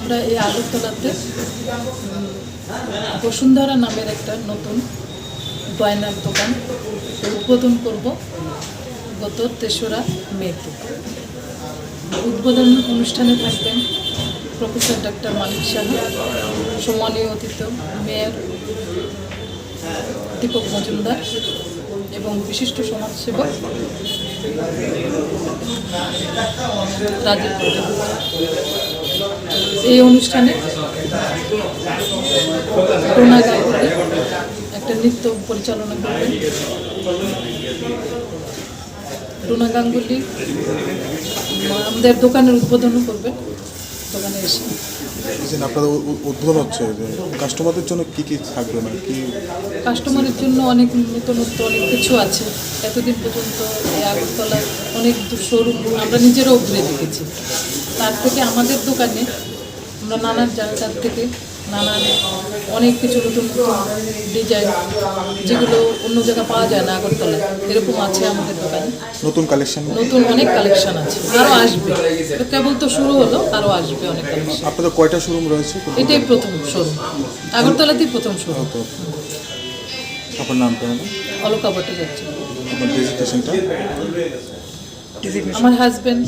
আমরা এই আগরতলাতে বসুন্ধরা নামের একটা নতুন গয়নার দোকান উদ্বোধন করব গত ৩রা মেতে। উদ্বোধন অনুষ্ঠানে থাকবেন প্রফেসর ডক্টর মানিক সাহা, সম্মানীয় অতিথি মেয়র দীপক মজুমদার এবং বিশিষ্ট সমাজসেবক রাজীব পটেল। এই অনুষ্ঠানে রুনা গাঙ্গুলি একটা নৃত্য পরিচালনা করবেন। রুনা গাঙ্গুলি আমাদের দোকানের উদ্বোধনও করবেন। দোকানে এসে আপনাদের উদ্বোধন হচ্ছে যে কাস্টমারদের জন্য কি কি থাকবে, মানে কি কাস্টমারের জন্য অনেক নতুনত্ব অনেক কিছু আছে। এতদিন পর্যন্ত এই আগরতলার অনেক শোরুম আমরা নিজেরাও ঘুরে দেখেছি। তার থেকে আমাদের দোকানে আমরা নানান জায়গার থেকে নানান অনেক কিছু নতুন নতুন ডিজাইন যেগুলো অন্য জায়গায় পাওয়া যায় না আগরতলায়, এরকম আছে আমাদের দোকানে। নতুন কালেকশন, নতুন অনেক কালেকশন আছে, আরও আসবে। এটা কেবল তো শুরু হলো, আরও আসবে অনেক কালেকশন। আপনাদের কয়টা শোরুম রয়েছে? এটাই প্রথম শোরুম, আগরতলাতেই প্রথম শোরুম। আপনার নাম কেমন? অলকা ভট্টাচার্য। আপনার ডেজিগনেশনটা? আমার হাজব্যান্ড